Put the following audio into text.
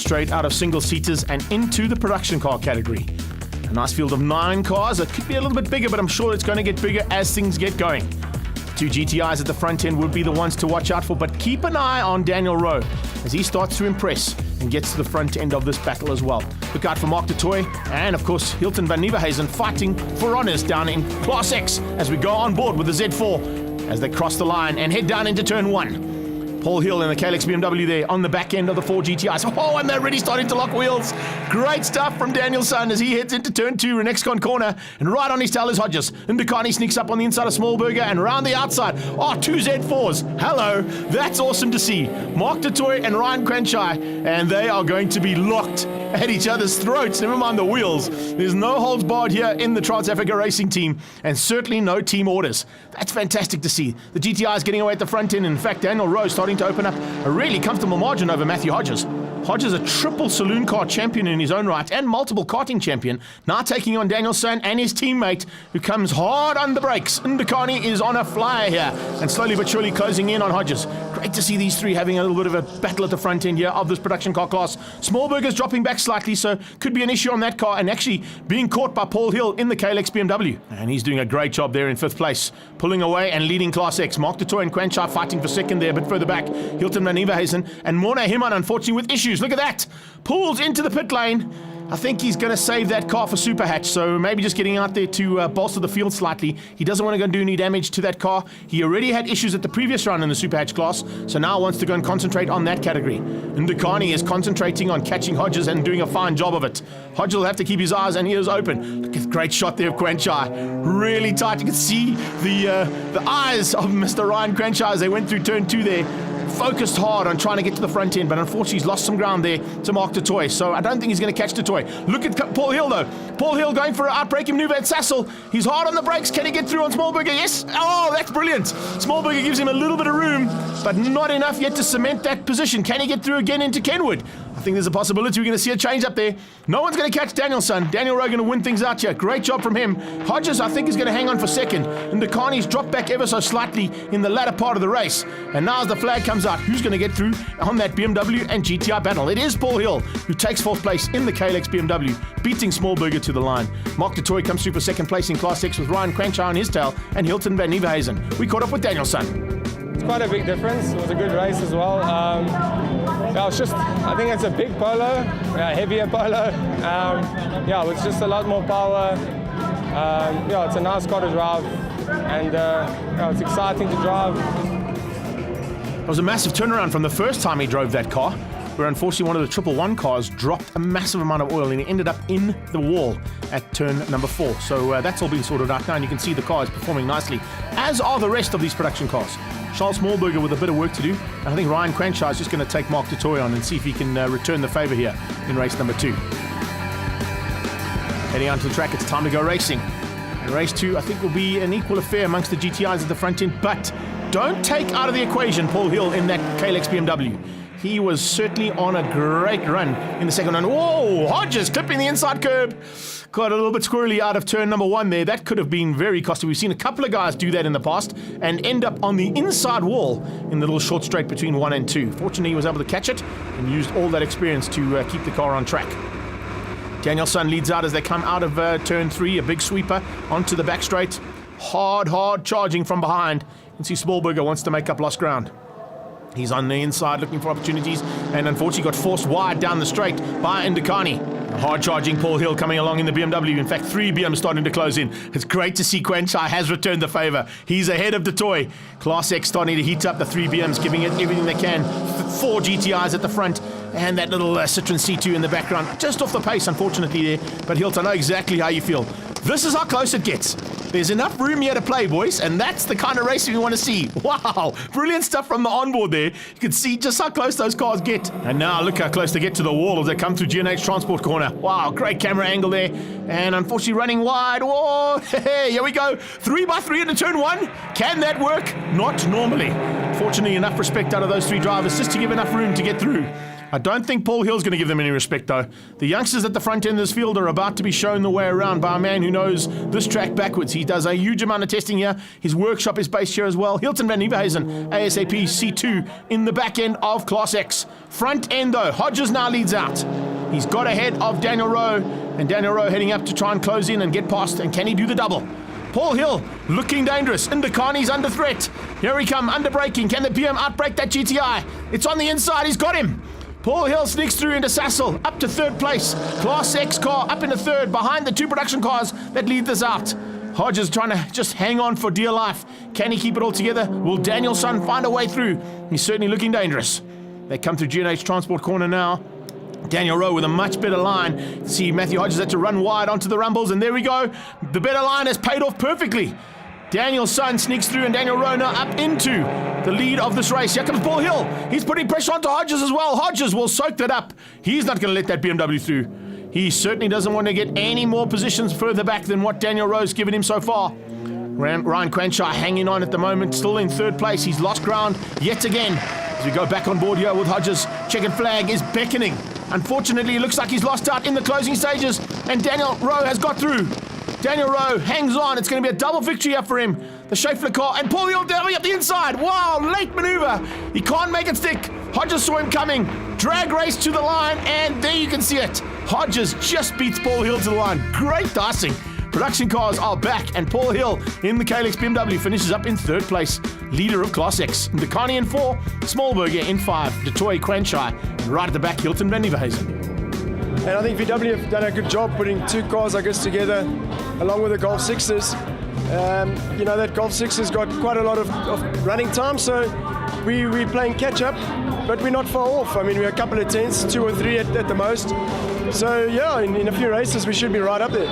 straight out of single-seaters and into the production car category. A nice field of 9 cars. It could be a little bit bigger, but I'm sure it's going to get bigger as things get going. 2 GTIs at the front end would be the ones to watch out for, but keep an eye on Daniel Rowe as he starts to impress and gets to the front end of this battle as well. Look out for Mark de Toy and, of course, Hilton van Nieuwenhuizen fighting for honours down in Class X as we go on board with the Z4 as they cross the line and head down into turn 1. Paul Hill in the Kalex BMW there on the back end of the 4 GTIs. Oh, and they're already starting to lock wheels. Great stuff from Daniel Sun as he heads into turn 2, Renexcon corner, and right on his tail is Hodges. Ndukani sneaks up on the inside of Smallberger and around the outside. Oh, 2 Z4s. Hello. That's awesome to see. Mark de Toy and Ryan QUAN-CHAI, and they are going to be locked at each other's throats. Never mind the wheels. There's no holds barred here in the Trans Africa Racing team, and certainly no team orders. That's fantastic to see. The GTI is getting away at the front end. In fact, Daniel Rowe starting to open up a really comfortable margin over Matthew Hodges. Hodges, a triple saloon car champion in his own right and multiple karting champion, now taking on Daniel Sun and his teammate, who comes hard on the brakes. Ndukani is on a flyer here and slowly but surely closing in on Hodges. Great to see these three having a little bit of a battle at the front end here of this production car class. Smallberger's dropping back slightly, so could be an issue on that car, and actually being caught by Paul Hill in the Kalex BMW. And he's doing a great job there in 5th place, pulling away and leading Class X. Mark de Toy and QUAN-CHAI fighting for second there, a bit further back. Hilton van Nieuwenhuizen and Morna Himan, unfortunately, with issues. Look at that. Pulls into the pit lane. I think he's going to save that car for Super Hatch, so maybe just getting out there to bolster the field slightly. He doesn't want to go and do any damage to that car. He already had issues at the previous round in the Super Hatch class, so now wants to go and concentrate on that category. Ndukani is concentrating on catching Hodges and doing a fine job of it. Hodges will have to keep his eyes and ears open. Look at the great shot there of QUAN-CHAI. Really tight. You can see the eyes of Mr. Ryan QUAN-CHAI as they went through turn 2 there. Focused hard on trying to get to the front end, but unfortunately he's lost some ground there to Mark de Toy, so I don't think he's going to catch de Toy. Look at Paul Hill though. Paul Hill going for an outbreaking maneuver at Sassel. He's hard on the brakes. Can he get through on Smallberger? Yes. Oh, that's brilliant. Smallberger gives him a little bit of room, but not enough yet to cement that position. Can he get through again into Kenwood? I think there's a possibility we're going to see a change up there. No one's going to catch Daniel Sun. Daniel Rowe going to win things out here. Great job from him. Hodges, I think, is going to hang on for second. And Ndukani's dropped back ever so slightly in the latter part of the race. And now as the flag comes out, who's going to get through on that BMW and GTI battle? It is Paul Hill, who takes 4th place in the Kalex BMW, beating Smallberger to the line. Mark de Toy comes through for 2nd place in Class X with Ryan QUAN-CHAI on his tail and Hilton van Nieuwenhuizen. We caught up with Daniel Sun. It's quite a big difference. It was a good race as well. I think it's a big polo, heavier polo. With just a lot more power. It's a nice car to drive, and it's exciting to drive. It was a massive turnaround from the first time he drove that car, where unfortunately one of the 111 cars dropped a massive amount of oil and he ended up in the wall at turn number 4. So that's all been sorted out now, and you can see the car is performing nicely, as are the rest of these production cars. Charles Smallberger with a bit of work to do, and I think Ryan QUAN-CHAI is just going to take Mark de Toy on and see if he can return the favour here in race number 2. Heading onto the track, it's time to go racing. And race 2, I think, will be an equal affair amongst the GTIs at the front end, but don't take out of the equation Paul Hill in that Kalex BMW. He was certainly on a great run in the second run. Whoa, Hodges clipping the inside curb. Got a little bit squirrely out of turn number 1 there. That could have been very costly. We've seen a couple of guys do that in the past and end up on the inside wall in the little short straight between 1 and 2. Fortunately, he was able to catch it and used all that experience to keep the car on track. Daniel Sun leads out as they come out of turn 3, a big sweeper onto the back straight. Hard charging from behind. You can see Smallberger wants to make up lost ground. He's on the inside looking for opportunities and unfortunately got forced wide down the straight by Ndukani. Hard charging Paul Hill coming along in the BMW. In fact, 3 BMs starting to close in. It's great to see QUAN-CHAI has returned the favour. He's ahead of de Toy. Class X starting to heat up the 3 BMs, giving it everything they can. 4 GTIs at the front and that little Citroen C2 in the background. Just off the pace, unfortunately, there. But Hilt, I know exactly how you feel. This is how close it gets. There's enough room here to play, boys, and that's the kind of racing we want to see. Wow, brilliant stuff from the onboard there. You can see just how close those cars get. And now look how close they get to the wall as they come through G&H Transport Corner. Wow, great camera angle there. And unfortunately running wide. Whoa, here we go. 3x3 into turn 1. Can that work? Not normally. Fortunately, enough respect out of those 3 drivers just to give enough room to get through. I don't think Paul Hill's going to give them any respect, though. The youngsters at the front end of this field are about to be shown the way around by a man who knows this track backwards. He does a huge amount of testing here. His workshop is based here as well. Hilton van Nieuwenhuizen, ASAP C2 in the back end of Class X. Front end, though, Hodges now leads out. He's got ahead of Daniel Rowe, and Daniel Rowe heading up to try and close in and get past. And can he do the double? Paul Hill looking dangerous. Indikani's under threat. Here he come, under braking. Can the BM outbrake that GTI? It's on the inside. He's got him. Paul Hill sneaks through into Sassel, up to third place. Class X car up into third, behind the two production cars that lead this out. Hodges trying to just hang on for dear life. Can he keep it all together? Will Danielson find a way through? He's certainly looking dangerous. They come through G&H Transport Corner now. Daniel Rowe with a much better line. See, Matthew Hodges had to run wide onto the rumbles, and there we go. The better line has paid off perfectly. Danielson sneaks through, and Daniel Rowe now up into the lead of this race. Here comes Paul Hill. He's putting pressure onto Hodges as well. Hodges will soak that up. He's not going to let that BMW through. He certainly doesn't want to get any more positions further back than what Daniel Rowe's given him so far. Ryan QUAN-CHAI hanging on at the moment, still in third place. He's lost ground yet again. As we go back on board here with Hodges, checkered flag is beckoning. Unfortunately, it looks like he's lost out in the closing stages, and Daniel Rowe has got through. Daniel Rowe hangs on. It's going to be a double victory up for him. The Schaeffler car, and Paul Hill down up the inside. Wow, late maneuver. He can't make it stick. Hodges saw him coming. Drag race to the line, and there you can see it. Hodges just beats Paul Hill to the line. Great dicing. Production cars are back, and Paul Hill in the KLX BMW finishes up in third place, leader of Class X. Ndakani in 4, Smallberger in 5, Detroit QUAN-CHAI, and right at the back, Hilton van Nieuwenhuizen. And I think VW have done a good job putting two cars, I guess, together, along with the Golf 6s. You know, that Golf 6 has got quite a lot of running time, so we're playing catch-up, but we're not far off. I mean, we're a couple of tenths, 2 or 3 at the most. So, yeah, in a few races, we should be right up there.